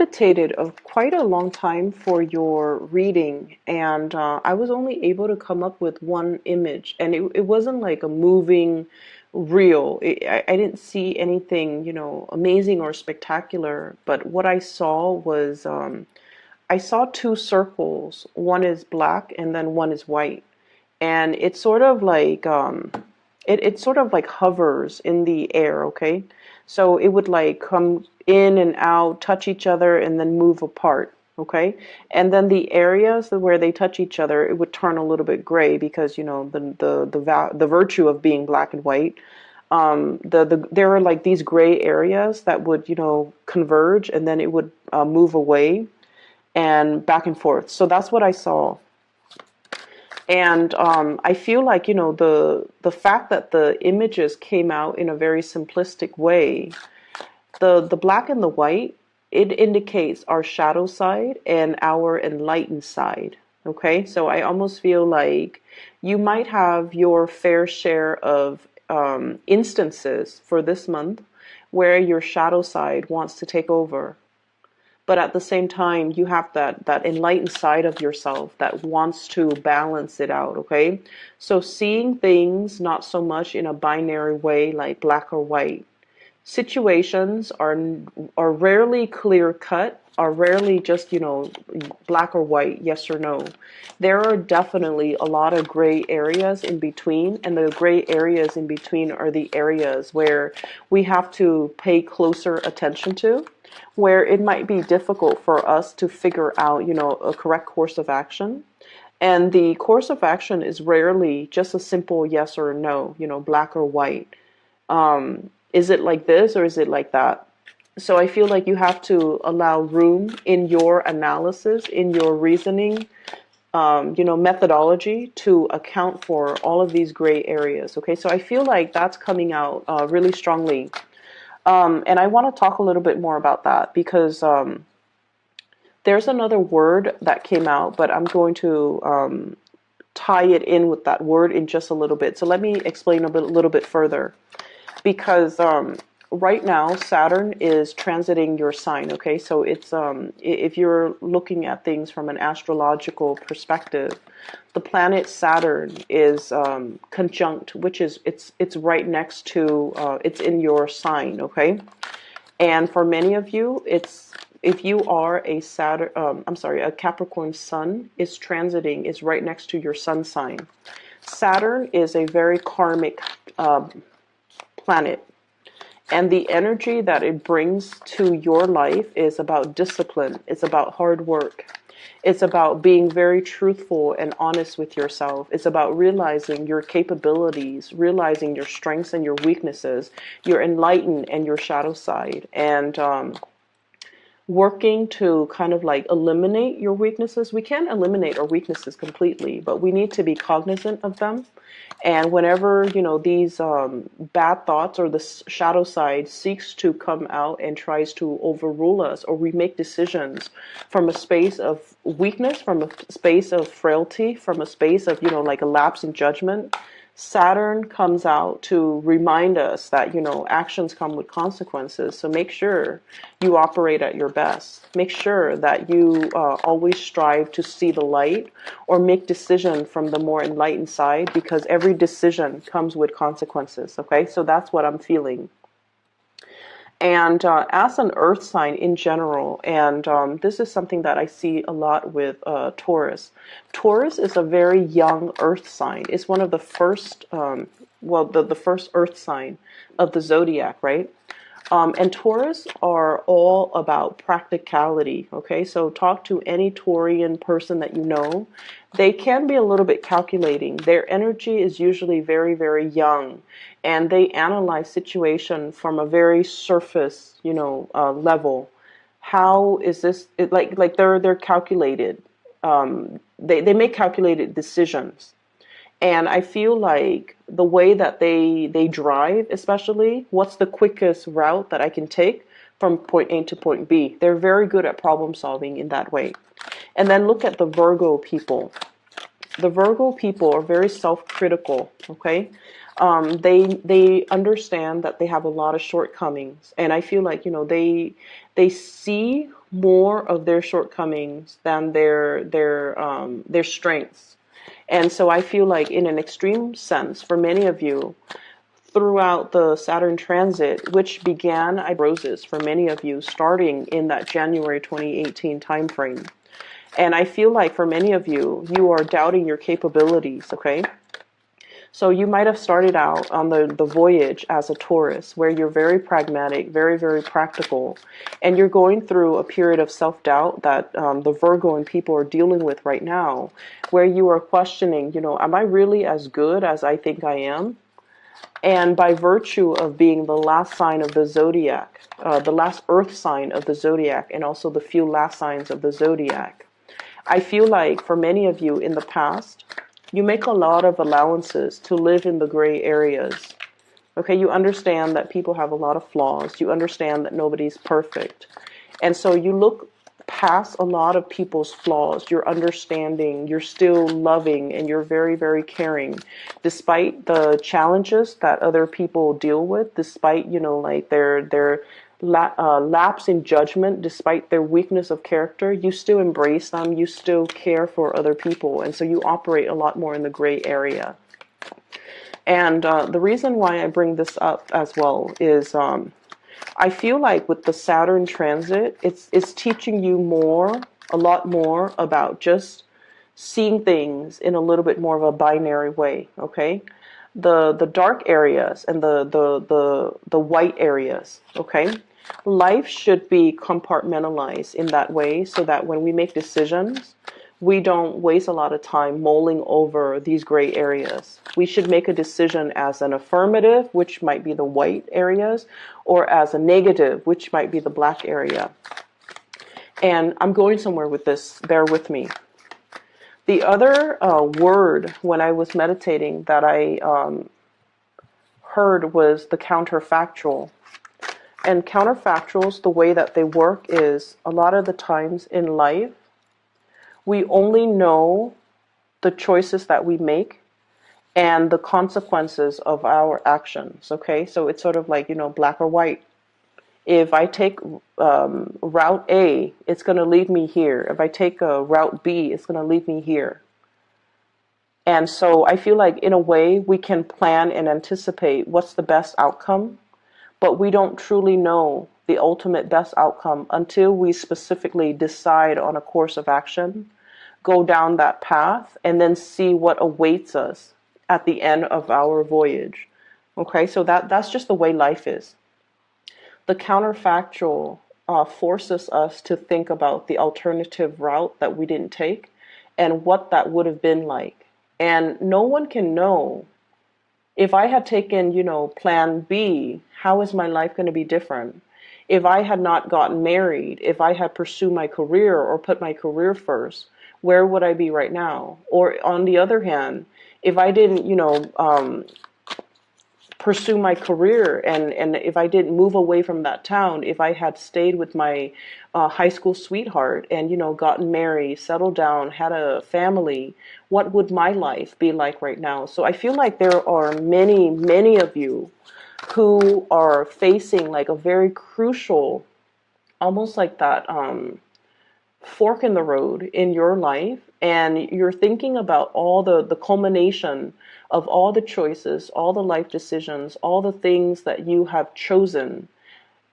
Meditated of quite a long time for your reading, and I was only able to come up with one image, and it wasn't like a moving reel. I didn't see anything, amazing or spectacular, but what I saw was I saw two circles. One is black and then one is white, and it's sort of like it sort of like hovers in the air, okay? So it would like come in and out, touch each other, and then move apart, okay? And then the areas where they touch each other, it would turn a little bit gray because the virtue of being black and white. There are like these gray areas that would converge, and then it would move away and back and forth. So that's what I saw. And I feel like, the fact that the images came out in a very simplistic way, the black and the white, it indicates our shadow side and our enlightened side. Okay, so I almost feel like you might have your fair share of instances for this month where your shadow side wants to take over, but at the same time you have that enlightened side of yourself that wants to balance it out. Okay, so seeing things not so much in a binary way like black or white. Situations are rarely clear cut, are rarely just black or white, yes or no. There are definitely a lot of gray areas in between, and the gray areas in between are the areas where we have to pay closer attention to, where it might be difficult for us to figure out a correct course of action. And the course of action is rarely just a simple yes or no, black or white. Is it like this or is it like that? So I feel like you have to allow room in your analysis, in your reasoning, methodology to account for all of these gray areas. Okay, so I feel like that's coming out really strongly. And I want to talk a little bit more about that because there's another word that came out, but I'm going to tie it in with that word in just a little bit. So let me explain a little bit further. Because right now Saturn is transiting your sign. Okay, so it's if you're looking at things from an astrological perspective, the planet Saturn is conjunct, which is it's right next to it's in your sign. Okay, and for many of you, it's if you are a Saturn, a Capricorn Sun is transiting, is right next to your Sun sign. Saturn is a very karmic planet. And the energy that it brings to your life is about discipline. It's about hard work. It's about being very truthful and honest with yourself. It's about realizing your capabilities, realizing your strengths and your weaknesses, your enlightened and your shadow side, and working to kind of like eliminate your weaknesses. We can't eliminate our weaknesses completely, but we need to be cognizant of them. And whenever, these bad thoughts or the shadow side seeks to come out and tries to overrule us, or we make decisions from a space of weakness, from a space of frailty, from a space of, like a lapse in judgment, Saturn comes out to remind us that, actions come with consequences. So make sure you operate at your best. Make sure that you always strive to see the light or make decision from the more enlightened side, because every decision comes with consequences. Okay, so that's what I'm feeling. And as an earth sign in general, and this is something that I see a lot with Taurus. Taurus is a very young earth sign. It's one of the first, the first earth sign of the zodiac, right? And Taurus are all about practicality, okay? So talk to any Taurian person that you know. They can be a little bit calculating. Their energy is usually very, very young, and they analyze situation from a very surface, level. How is this? Like they're calculated. They make calculated decisions. And I feel like the way that they drive, especially, what's the quickest route that I can take from point A to point B? They're very good at problem solving in that way. And then look at the Virgo people. The Virgo people are very self-critical, okay? They understand that they have a lot of shortcomings, and I feel like they see more of their shortcomings than their strengths. And so I feel like in an extreme sense, for many of you, throughout the Saturn transit, which began, I roses for many of you, starting in that January 2018 timeframe. And I feel like for many of you, you are doubting your capabilities, okay? So you might have started out on the voyage as a Taurus, where you're very pragmatic, very, very practical, and you're going through a period of self-doubt that the Virgo and people are dealing with right now, where you are questioning, am I really as good as I think I am? And by virtue of being the last sign of the zodiac, the last earth sign of the zodiac, and also the few last signs of the zodiac, I feel like for many of you in the past, you make a lot of allowances to live in the gray areas. Okay, you understand that people have a lot of flaws. You understand that nobody's perfect. And so you look past a lot of people's flaws. You're understanding, you're still loving, and you're very, very caring. Despite the challenges that other people deal with, despite, like their lapse in judgment, despite their weakness of character, you still embrace them, you still care for other people, and so you operate a lot more in the gray area. And the reason why I bring this up as well is I feel like with the Saturn transit, it's teaching you a lot more about just seeing things in a little bit more of a binary way, okay? The dark areas and the white areas, okay? Life should be compartmentalized in that way so that when we make decisions, we don't waste a lot of time mulling over these gray areas. We should make a decision as an affirmative, which might be the white areas, or as a negative, which might be the black area. And I'm going somewhere with this, bear with me. The other word when I was meditating that I heard was the counterfactual. And counterfactuals, the way that they work is a lot of the times in life, we only know the choices that we make and the consequences of our actions, okay? So it's sort of like, black or white. If I take route A, it's going to lead me here. If I take route B, it's going to lead me here. And so I feel like in a way we can plan and anticipate what's the best outcome, but we don't truly know the ultimate best outcome until we specifically decide on a course of action, go down that path, and then see what awaits us at the end of our voyage. Okay, so that's just the way life is. The counterfactual forces us to think about the alternative route that we didn't take and what that would have been like. And no one can know. If I had taken, plan B, how is my life going to be different? If I had not gotten married, if I had pursued my career or put my career first, where would I be right now? Or on the other hand, if I didn't, pursue my career and if I didn't move away from that town, if I had stayed with my high school sweetheart and, gotten married, settled down, had a family, what would my life be like right now? So I feel like there are many, many of you who are facing like a very crucial, almost like that fork in the road in your life, and you're thinking about all the culmination of all the choices, all the life decisions, all the things that you have chosen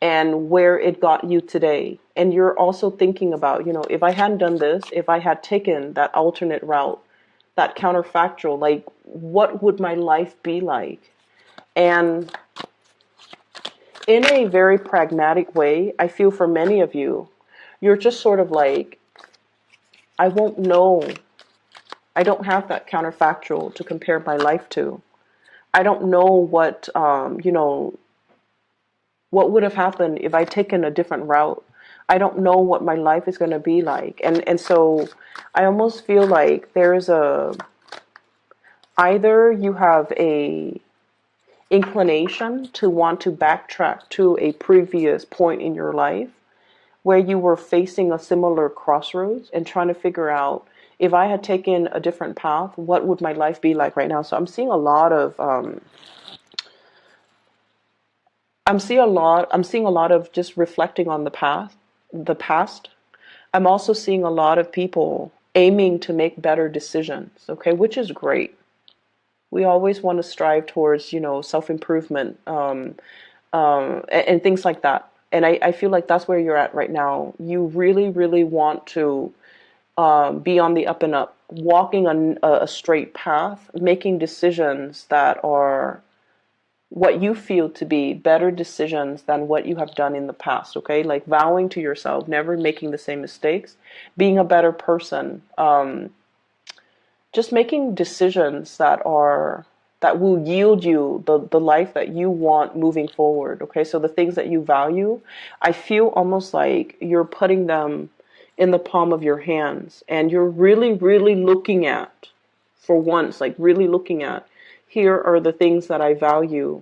and where it got you today. And you're also thinking about, if I hadn't done this, if I had taken that alternate route, that counterfactual, like what would my life be like? And in a very pragmatic way, I feel for many of you, you're just sort of like, I won't know. I don't have that counterfactual to compare my life to. I don't know what, what would have happened if I'd taken a different route. I don't know what my life is going to be like. And so I almost feel like there's either you have a inclination to want to backtrack to a previous point in your life where you were facing a similar crossroads and trying to figure out, if I had taken a different path, what would my life be like right now? So I'm seeing a lot of I'm seeing a lot of just reflecting on the past, the past, I'm also seeing a lot of people aiming to make better decisions, okay, which is great. We always want to strive towards, self-improvement, and things like that. And I feel like that's where you're at right now. You really, really want to be on the up and up, walking on a straight path, making decisions that are what you feel to be better decisions than what you have done in the past, okay? Like vowing to yourself, never making the same mistakes, being a better person, just making decisions that will yield you the life that you want moving forward, okay? So the things that you value, I feel almost like you're putting them in the palm of your hands, and you're really, really looking at, for once, like really looking at, here are the things that I value.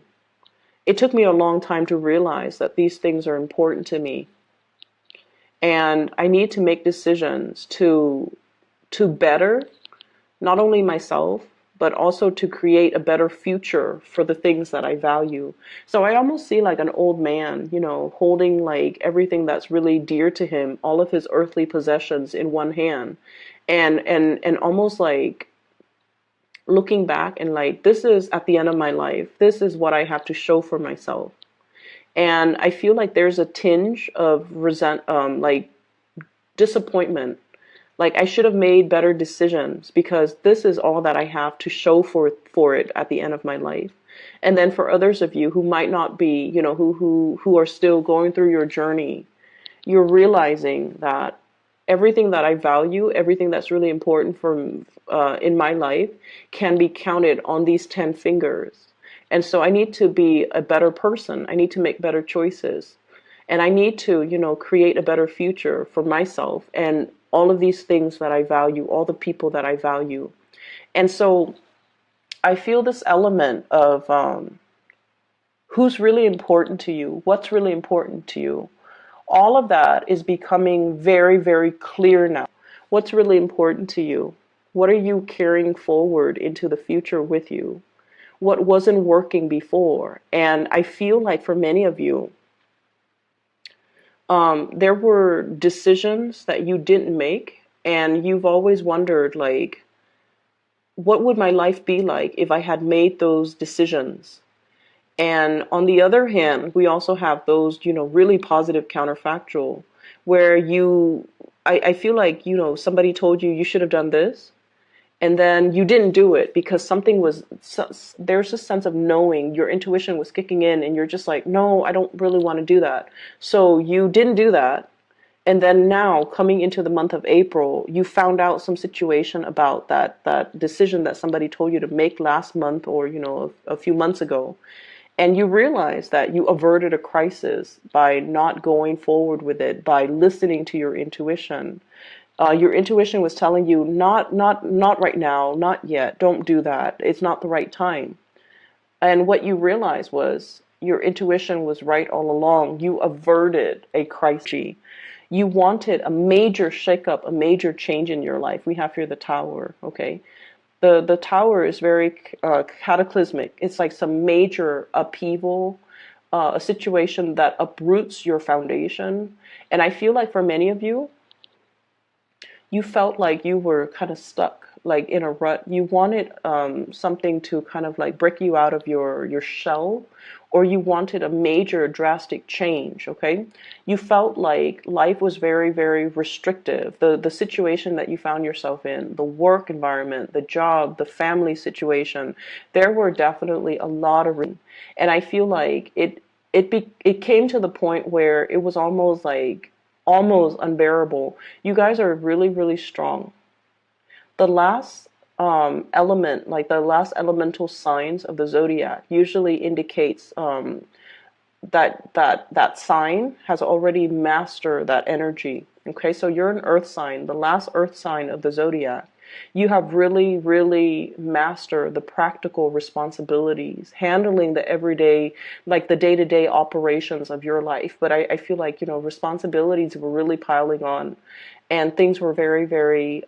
It took me a long time to realize that these things are important to me, and I need to make decisions to better not only myself, but also to create a better future for the things that I value. So I almost see like an old man, holding like everything that's really dear to him, all of his earthly possessions in one hand, and almost like looking back and like, this is at the end of my life. This is what I have to show for myself. And I feel like there's a tinge of like disappointment. Like I should have made better decisions because this is all that I have to show for it at the end of my life. And then for others of you who might not be, who are still going through your journey, you're realizing that everything that I value, everything that's really important in my life, can be counted on these 10 fingers. And so I need to be a better person. I need to make better choices. And I need to, create a better future for myself and all of these things that I value, all the people that I value. And so I feel this element of who's really important to you, what's really important to you. All of that is becoming very, very clear now. What's really important to you? What are you carrying forward into the future with you? What wasn't working before? And I feel like for many of you, there were decisions that you didn't make, and you've always wondered, like, what would my life be like if I had made those decisions? And on the other hand, we also have those, really positive counterfactual, where I feel like, somebody told you should have done this, and then you didn't do it because there's a sense of knowing, your intuition was kicking in, and you're just like, no, I don't really want to do that. So you didn't do that. And then now, coming into the month of April, you found out some situation about that decision that somebody told you to make last month or, a few months ago. And you realize that you averted a crisis by not going forward with it, by listening to your intuition. Your intuition was telling you, not right now, not yet, don't do that. It's not the right time. And what you realized was your intuition was right all along. You averted a crisis. You wanted a major shakeup, a major change in your life. We have here the Tower, okay? The Tower is very cataclysmic. It's like some major upheaval, a situation that uproots your foundation. And I feel like for many of you, you felt like you were kind of stuck, like in a rut. You wanted something to kind of like break you out of your shell, or you wanted a major drastic change, okay? You felt like life was very, very restrictive. The situation that you found yourself in, the work environment, the job, the family situation, there were definitely a lot of, and I feel like it came to the point where it was almost unbearable. You guys are really, really strong. The last element, like the last elemental signs of the zodiac, usually indicates that sign has already mastered that energy. Okay, so you're an earth sign, the last earth sign of the zodiac. You have really, really mastered the practical responsibilities, handling the everyday, like the day-to-day operations of your life. But I feel like, responsibilities were really piling on, and things were very, very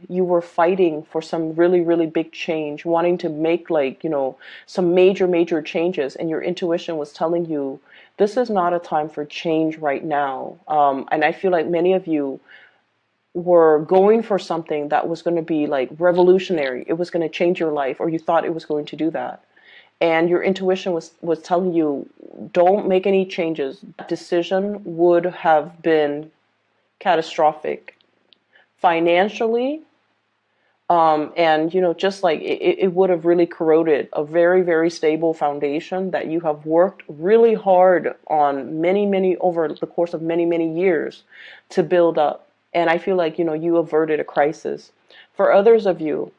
You were fighting for some really, really big change, wanting to make like, some major, major changes. And your intuition was telling you, this is not a time for change right now. And I feel like many of you were going for something that was going to be like revolutionary. It was going to change your life, or you thought it was going to do that. And your intuition was telling you, don't make any changes. That decision would have been catastrophic financially. And just like it would have really corroded a very, very stable foundation that you have worked really hard on many, many over the course of many, many years to build up. And I feel like, you averted a crisis. For others of you,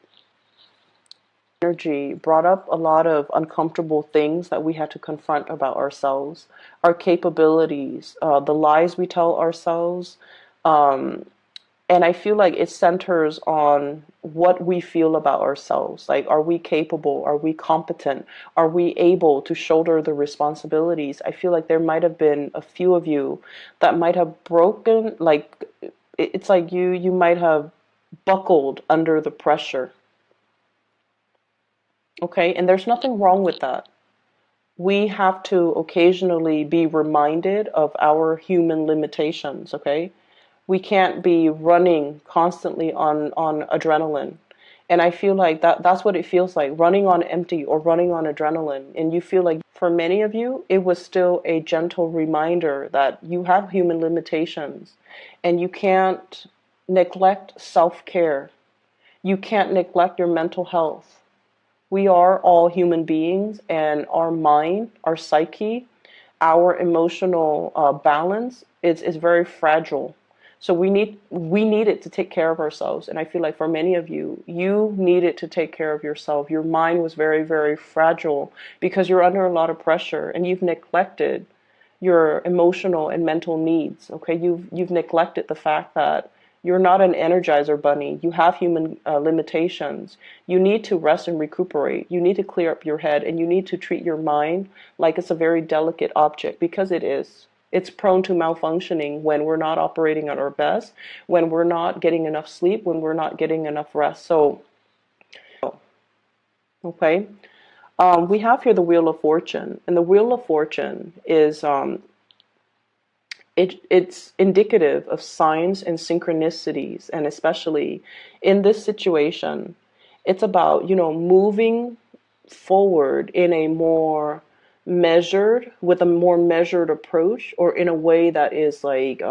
energy brought up a lot of uncomfortable things that we had to confront about ourselves, our capabilities, the lies we tell ourselves. Um, and I feel like it centers on what we feel about ourselves. Like, are we capable? Are we competent? Are we able to shoulder the responsibilities? I feel like there might have been a few of you that might have broken, like, it's like you might have buckled under the pressure. Okay, and there's nothing wrong with that. We have to occasionally be reminded of our human limitations, okay? We can't be running constantly on adrenaline. And I feel like that's what it feels like, running on empty or running on adrenaline. And you feel like for many of you, it was still a gentle reminder that you have human limitations and you can't neglect self-care. You can't neglect your mental health. We are all human beings, and our mind, our psyche, our emotional balance is very fragile. So we need it to take care of ourselves. And I feel like for many of you, you needed to take care of yourself. Your mind was very, very fragile because you're under a lot of pressure and you've neglected your emotional and mental needs. Okay, you've neglected the fact that you're not an energizer bunny. You have human limitations. You need to rest and recuperate. You need to clear up your head, and you need to treat your mind like it's a very delicate object, because it is. It's prone to malfunctioning when we're not operating at our best, when we're not getting enough sleep, when we're not getting enough rest. So, okay. We have here the Wheel of Fortune, and the Wheel of Fortune is it's indicative of signs and synchronicities, and especially in this situation, it's about, moving forward in a more with a more measured approach, or in a way that is like,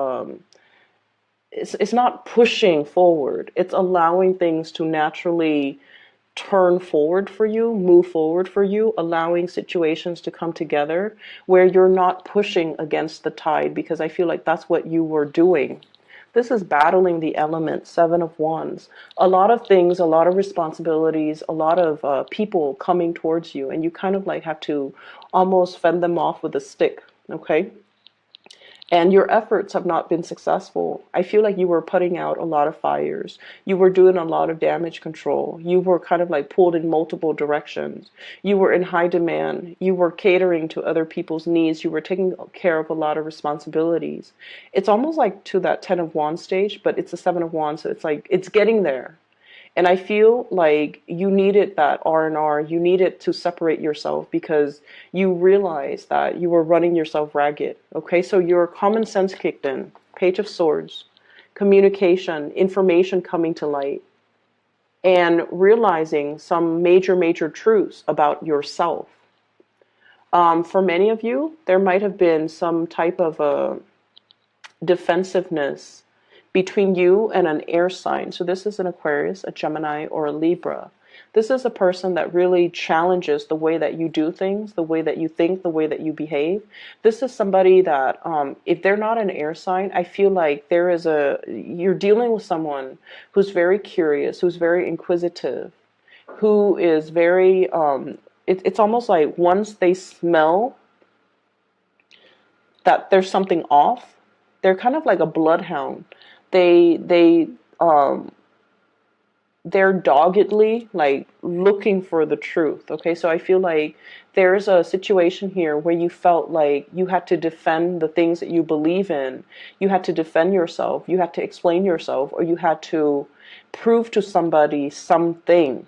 it's not pushing forward, it's allowing things to naturally turn forward for you, move forward for you, allowing situations to come together where you're not pushing against the tide, because I feel like that's what you were doing. This is battling the elements, Seven of Wands. A lot of things, a lot of responsibilities, a lot of people coming towards you, and you kind of like have to almost fend them off with a stick, okay? And your efforts have not been successful. I feel like you were putting out a lot of fires. You were doing a lot of damage control. You were kind of like pulled in multiple directions. You were in high demand. You were catering to other people's needs. You were taking care of a lot of responsibilities. It's almost like to that Ten of Wands stage, but it's a Seven of Wands, so it's like it's getting there. And I feel like you needed that R&R. You needed to separate yourself because you realized that you were running yourself ragged. Okay, so your common sense kicked in. Page of Swords, communication, information coming to light, and realizing some major, major truths about yourself. For many of you, there might have been some type of a defensiveness between you and an air sign. So this is an Aquarius, a Gemini, or a Libra. This is a person that really challenges the way that you do things, the way that you think, the way that you behave. This is somebody that, if they're not an air sign, I feel like you're dealing with someone who's very curious, who's very inquisitive, who is very, it's almost like once they smell that there's something off, they're kind of like a bloodhound. They they're doggedly like looking for the truth. Okay, so I feel like there's a situation here where you felt like you had to defend the things that you believe in. You had to defend yourself, you had to explain yourself, or you had to prove to somebody something.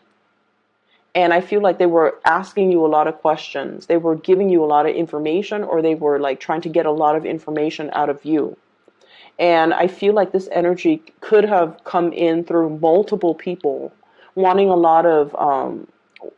And I feel like they were asking you a lot of questions, they were giving you a lot of information, or they were like trying to get a lot of information out of you. And I feel like this energy could have come in through multiple people wanting a lot of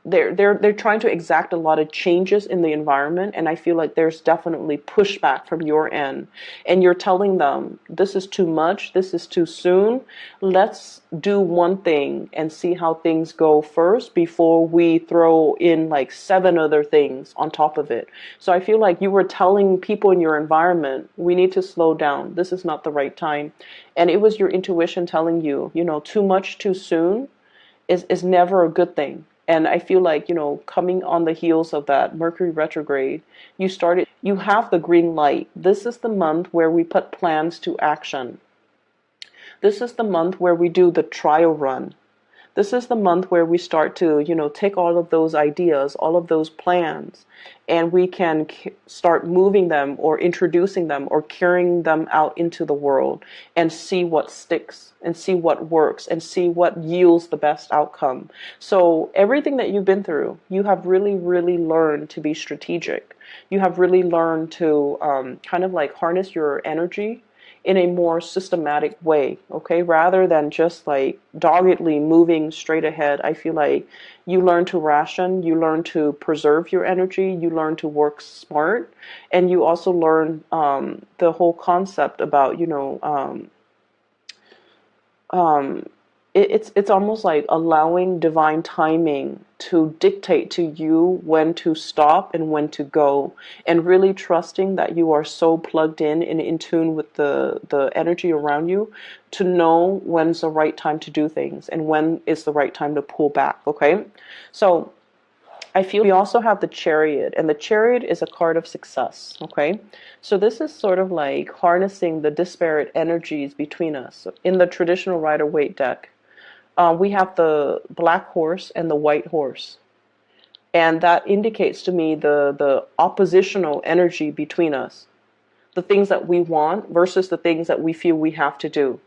they're trying to exact a lot of changes in the environment, and I feel like there's definitely pushback from your end, and you're telling them this is too much, this is too soon. Let's do one thing and see how things go first before we throw in like seven other things on top of it. So I feel like you were telling people in your environment, we need to slow down, this is not the right time. And it was your intuition telling you, too much too soon is never a good thing. And I feel like, coming on the heels of that Mercury retrograde, you have the green light. This is the month where we put plans to action. This is the month where we do the trial run. This is the month where we start to, take all of those ideas, all of those plans, and we can start moving them or introducing them or carrying them out into the world and see what sticks and see what works and see what yields the best outcome. So everything that you've been through, you have really, really learned to be strategic. You have really learned to kind of like harness your energy in a more systematic way, okay? Rather than just like doggedly moving straight ahead, I feel like you learn to ration, you learn to preserve your energy, you learn to work smart, and you also learn the whole concept about, um, it's almost like allowing divine timing to dictate to you when to stop and when to go, and really trusting that you are so plugged in and in tune with the energy around you to know when's the right time to do things and when is the right time to pull back. Okay, so I feel we also have the Chariot, and the Chariot is a card of success, okay? So this is sort of like harnessing the disparate energies between us. In the traditional Rider-Waite deck, we have the black horse and the white horse. And that indicates to me the oppositional energy between us. The things that we want versus the things that we feel we have to do.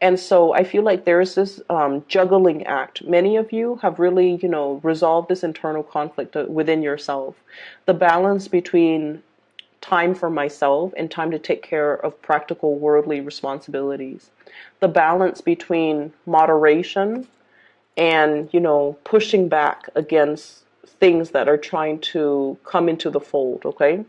And so I feel like there is this juggling act. Many of you have really, resolved this internal conflict within yourself. The balance between time for myself and time to take care of practical worldly responsibilities. The balance between moderation and, pushing back against things that are trying to come into the fold, okay?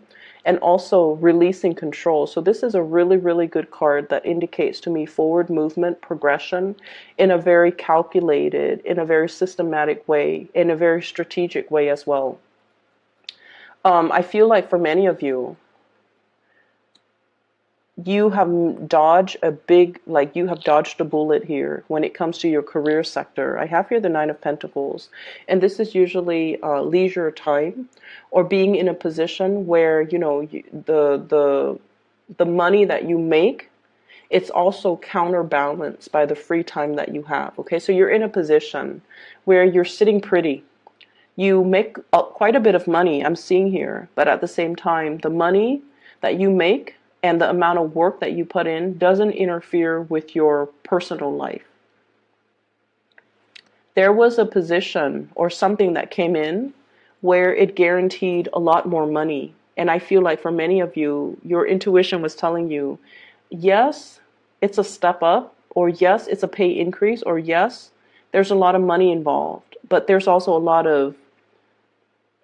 And also releasing control. So this is a really, really good card that indicates to me forward movement, progression in a very calculated, in a very systematic way, in a very strategic way as well. I feel like for many of you, you have dodged a bullet here when it comes to your career sector. I have here the Nine of Pentacles, and this is usually leisure time, or being in a position where the money that you make, it's also counterbalanced by the free time that you have. Okay, so you're in a position where you're sitting pretty. You make quite a bit of money, I'm seeing here, but at the same time, the money that you make and the amount of work that you put in doesn't interfere with your personal life. There was a position or something that came in where it guaranteed a lot more money. And I feel like for many of you, your intuition was telling you, yes, it's a step up, or yes, it's a pay increase, or yes, there's a lot of money involved, but there's also a lot of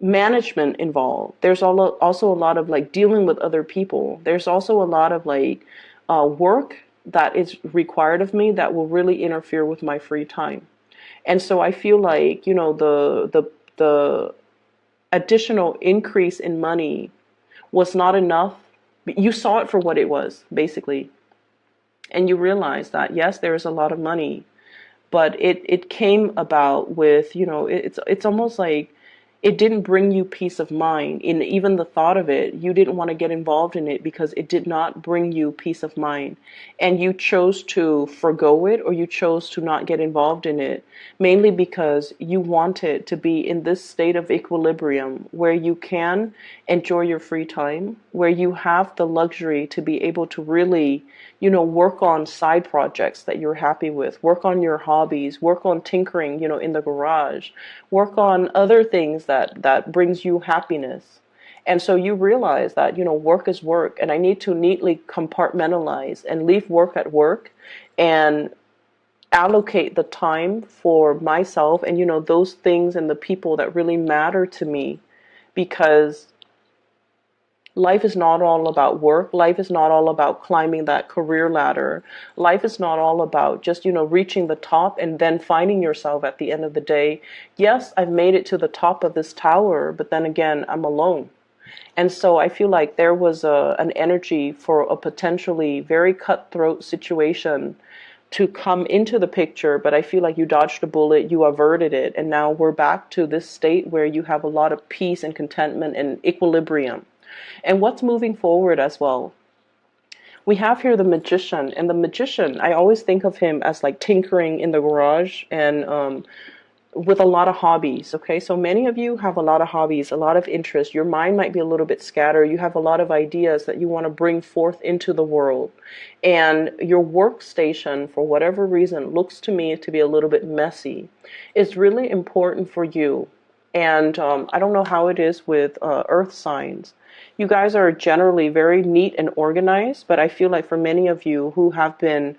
management involved. There's also a lot of like dealing with other people. There's also a lot of like work that is required of me that will really interfere with my free time. And so I feel like, the additional increase in money was not enough. You saw it for what it was, basically. And you realize that, yes, there is a lot of money, but it came about with, it's almost like it didn't bring you peace of mind. In even the thought of it, you didn't want to get involved in it because it did not bring you peace of mind. And you chose to forgo it, or you chose to not get involved in it, mainly because you wanted to be in this state of equilibrium where you can enjoy your free time, where you have the luxury to be able to really, work on side projects that you're happy with, work on your hobbies, work on tinkering, in the garage, work on other things that brings you happiness. And so you realize that, work is work, and I need to neatly compartmentalize and leave work at work and allocate the time for myself and, those things and the people that really matter to me, because life is not all about work. Life is not all about climbing that career ladder. Life is not all about just, reaching the top and then finding yourself at the end of the day. Yes, I've made it to the top of this tower, but then again, I'm alone. And so I feel like there was an energy for a potentially very cutthroat situation to come into the picture, but I feel like you dodged a bullet, you averted it, and now we're back to this state where you have a lot of peace and contentment and equilibrium. And what's moving forward as well? We have here the magician, and the magician, I always think of him as like tinkering in the garage and with a lot of hobbies. Okay, so many of you have a lot of hobbies, a lot of interests. Your mind might be a little bit scattered. You have a lot of ideas that you want to bring forth into the world, and your workstation, for whatever reason, looks to me to be a little bit messy. It's really important for you, and I don't know how it is with earth signs. You guys are generally very neat and organized, but I feel like for many of you who have been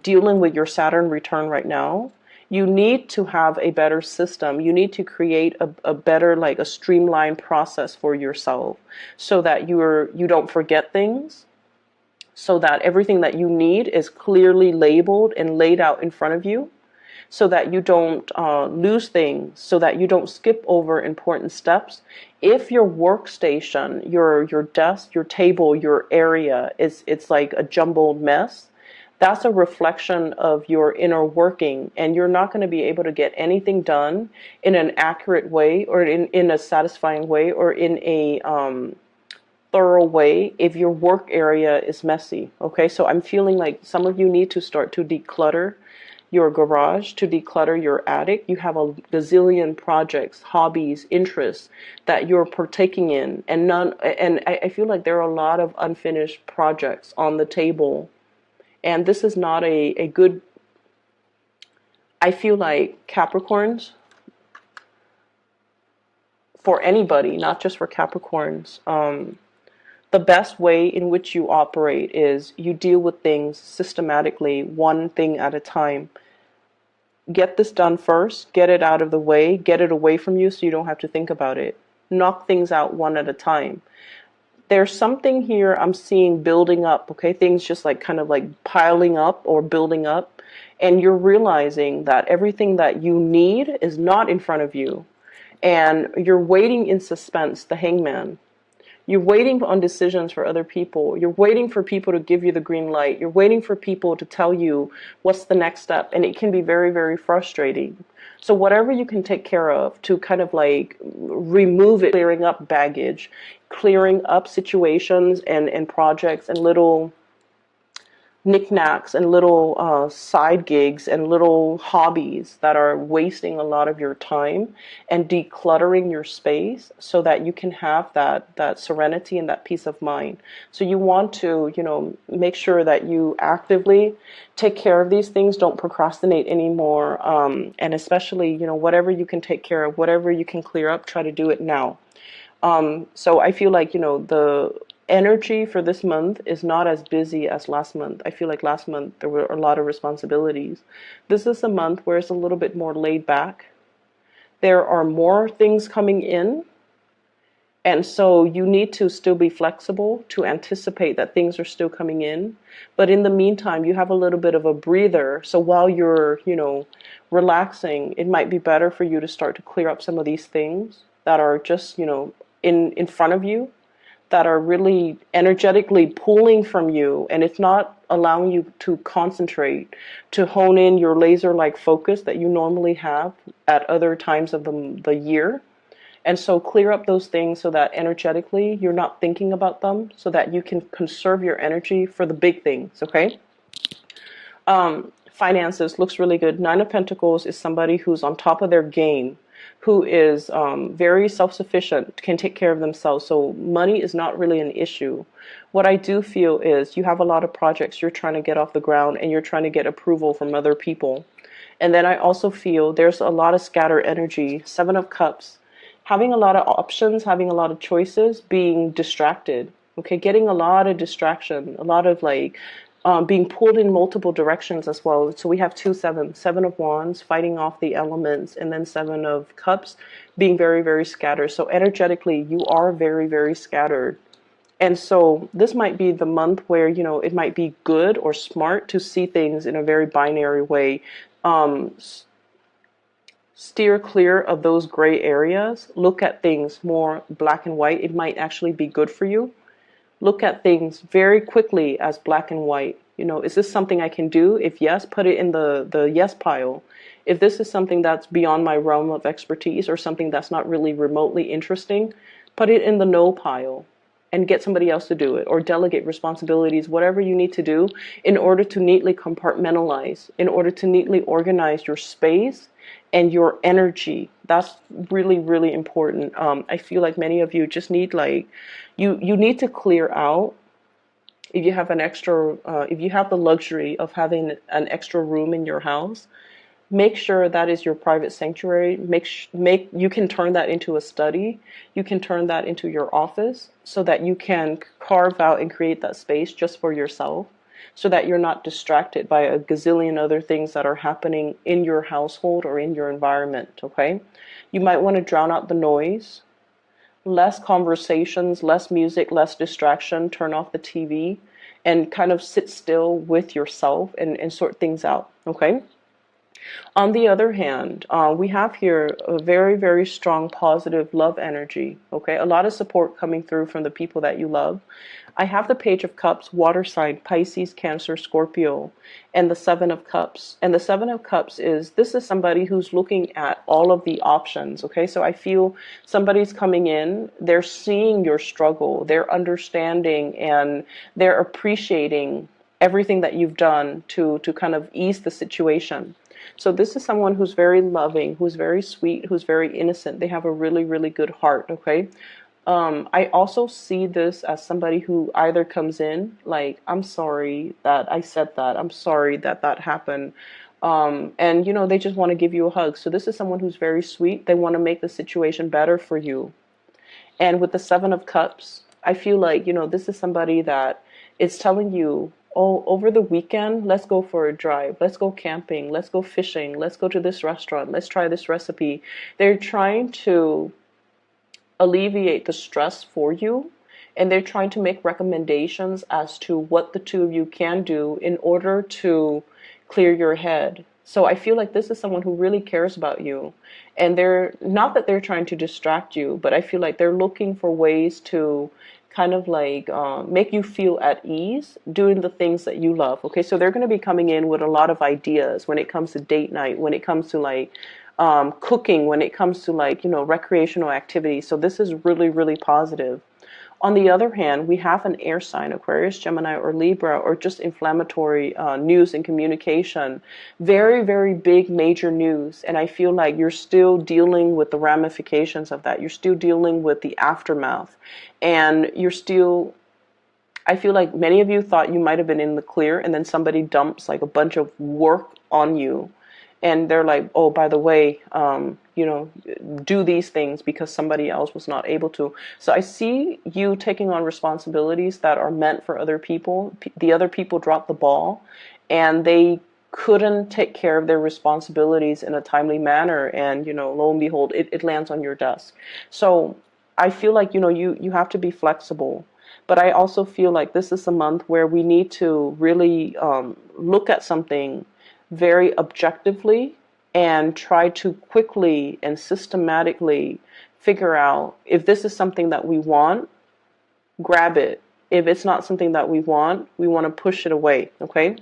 dealing with your Saturn return right now, you need to have a better system. You need to create a better, like a streamlined process for yourself, so that you don't forget things, so that everything that you need is clearly labeled and laid out in front of you, so that you don't lose things, so that you don't skip over important steps. If your workstation, your desk, your table, your area it's like a jumbled mess, that's a reflection of your inner working, and you're not going to be able to get anything done in an accurate way, or in a satisfying way, or in a thorough way if your work area is messy. Okay, so I'm feeling like some of you need to start to declutter your garage, to declutter your attic. You have a gazillion projects, hobbies, interests that you're partaking in, and I feel like there are a lot of unfinished projects on the table. And this is not a good, I feel like Capricorns, for anybody, not just for Capricorns, the best way in which you operate is you deal with things systematically, one thing at a time. Get this done first, get it out of the way, get it away from you so you don't have to think about it. Knock things out one at a time. There's something here I'm seeing building up, okay? Things just like kind of like piling up or building up. And you're realizing that everything that you need is not in front of you. And you're waiting in suspense, the hangman. You're waiting on decisions for other people. You're waiting for people to give you the green light. You're waiting for people to tell you what's the next step. And it can be very, very frustrating. So whatever you can take care of to kind of like remove it, clearing up baggage, clearing up situations and projects and little knickknacks and little side gigs and little hobbies that are wasting a lot of your time, and decluttering your space so that you can have that serenity and that peace of mind. So you want to, make sure that you actively take care of these things. Don't procrastinate anymore. And especially, whatever you can take care of, whatever you can clear up, try to do it now. So I feel like, the energy for this month is not as busy as last month. I feel like last month there were a lot of responsibilities. This is a month where it's a little bit more laid back. There are more things coming in. And so you need to still be flexible to anticipate that things are still coming in. But in the meantime, you have a little bit of a breather. So while you're, relaxing, it might be better for you to start to clear up some of these things that are just, in front of you, that are really energetically pulling from you, and it's not allowing you to concentrate, to hone in your laser-like focus that you normally have at other times of the year. And so clear up those things so that energetically you're not thinking about them, so that you can conserve your energy for the big things, okay? Finances looks really good. Nine of Pentacles is somebody who's on top of their game, who is very self-sufficient, can take care of themselves. So money is not really an issue. What I do feel is you have a lot of projects you're trying to get off the ground, and you're trying to get approval from other people. And then I also feel there's a lot of scattered energy. Seven of Cups, having a lot of options, having a lot of choices, being distracted. Okay, getting a lot of distraction, a lot of like being pulled in multiple directions as well. So we have two sevens, Seven of Wands, fighting off the elements, and then Seven of Cups, being very, very scattered. So energetically, you are very, very scattered. And so this might be the month where, you know, it might be good or smart to see things in a very binary way. Um, Steer clear of those gray areas. Look at things more black and white. It might actually be good for you. Look at things very quickly as black and white. You know, is this something I can do? If yes, put it in the yes pile. If this is something that's beyond my realm of expertise, or something that's not really remotely interesting, put it in the no pile and get somebody else to do it, or delegate responsibilities, whatever you need to do in order to neatly compartmentalize, in order to neatly organize your space and your energy. That's really, really important. I feel like many of you just need like, you need to clear out. If you have an extra, if you have the luxury of having an extra room in your house, make sure that is your private sanctuary. Make you can turn that into a study. You can turn that into your office, so that you can carve out and create that space just for yourself, so that you're not distracted by a gazillion other things that are happening in your household or in your environment, okay? You might want to drown out the noise. Less conversations, less music, less distraction. Turn off the TV and kind of sit still with yourself, and sort things out, okay? On the other hand, we have here a very, very strong positive love energy, okay? A lot of support coming through from the people that you love. I have the Page of Cups, water sign, Pisces, Cancer, Scorpio, and the Seven of Cups. And the Seven of Cups is, this is somebody who's looking at all of the options, okay? So I feel somebody's coming in, they're seeing your struggle, they're understanding, and they're appreciating everything that you've done to kind of ease the situation. So this is someone who's very loving, who's very sweet, who's very innocent. They have a really, really good heart, okay? I also see this as somebody who either comes in like, I'm sorry that I said that. I'm sorry that that happened. And, you know, they just want to give you a hug. So this is someone who's very sweet. They want to make the situation better for you. And with the Seven of Cups, I feel like, you know, this is somebody that is telling you, oh, over the weekend, let's go for a drive. Let's go camping. Let's go fishing. Let's go to this restaurant. Let's try this recipe. They're trying to alleviate the stress for you, and they're trying to make recommendations as to what the two of you can do in order to clear your head. So I feel like this is someone who really cares about you, and they're not that they're trying to distract you, but I feel like they're looking for ways to kind of like make you feel at ease doing the things that you love. Okay, so they're going to be coming in with a lot of ideas when it comes to date night, when it comes to like cooking, when it comes to like, you know, recreational activities. So this is really, really positive. On the other hand, we have an air sign, Aquarius, Gemini, or Libra, or just inflammatory news and communication. Very, very big, major news. And I feel like you're still dealing with the ramifications of that. You're still dealing with the aftermath. And you're still, I feel like many of you thought you might have been in the clear, and then somebody dumps like a bunch of work on you. And they're like, oh, by the way, you know, do these things because somebody else was not able to. So I see you taking on responsibilities that are meant for other people. The other people dropped the ball, and they couldn't take care of their responsibilities in a timely manner. And, you know, lo and behold, it lands on your desk. So I feel like, you know, you have to be flexible. But I also feel like this is a month where we need to really look at something very objectively and try to quickly and systematically figure out if this is something that we want, grab it. If it's not something that we want to push it away, okay?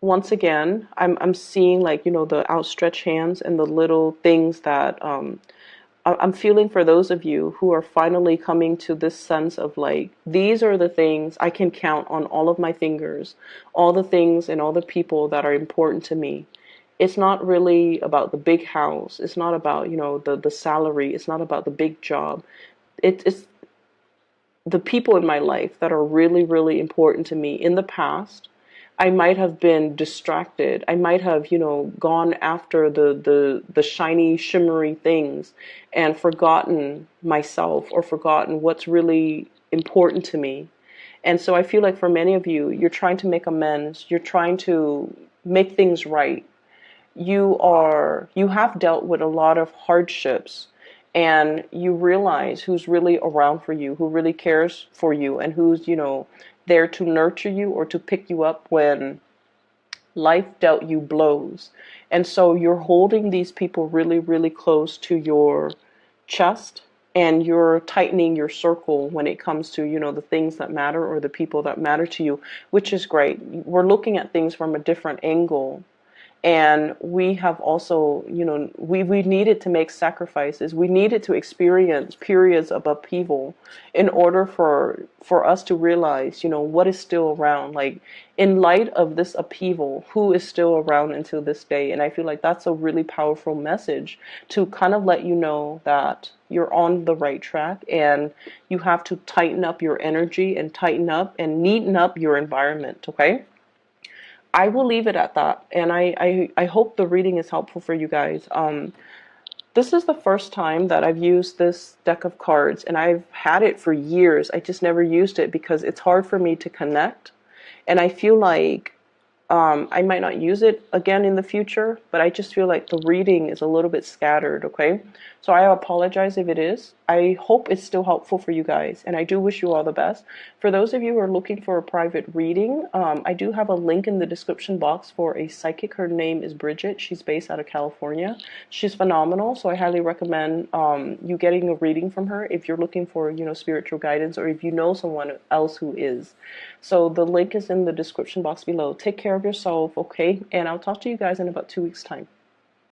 once again, I'm seeing like, the outstretched hands and the little things that I'm feeling for those of you who are finally coming to this sense of like, these are the things I can count on all of my fingers, all the things and all the people that are important to me. It's not really about the big house. It's not about, the salary. It's not about the big job. It's the people in my life that are really, really important to me. In the past, I might have been distracted. I might have, gone after the shiny, shimmery things and forgotten myself or forgotten what's really important to me. And so I feel like for many of you, you're trying to make amends. You're trying to make things right. You have dealt with a lot of hardships, and you realize who's really around for you, who really cares for you, and who's, there to nurture you or to pick you up when life dealt you blows. And so you're holding these people really, really close to your chest, and you're tightening your circle when it comes to, the things that matter or the people that matter to you, which is great. We're looking at things from a different angle. And we have also, we needed to make sacrifices. We needed to experience periods of upheaval in order for us to realize, what is still around. Like, in light of this upheaval, who is still around until this day? And I feel like that's a really powerful message to kind of let you know that you're on the right track, and you have to tighten up your energy and tighten up and neaten up your environment, okay? I will leave it at that, and I hope the reading is helpful for you guys. This is the first time that I've used this deck of cards, and I've had it for years. I just never used it because it's hard for me to connect, and I feel like I might not use it again in the future, but I just feel like the reading is a little bit scattered, okay? So I apologize if it is. I hope it's still helpful for you guys, and I do wish you all the best. For those of you who are looking for a private reading, I do have a link in the description box for a psychic. Her name is Bridget. She's based out of California. She's phenomenal, so I highly recommend you getting a reading from her if you're looking for, spiritual guidance, or if you know someone else who is. So the link is in the description box below. Take care of yourself, okay? And I'll talk to you guys in about 2 weeks' time.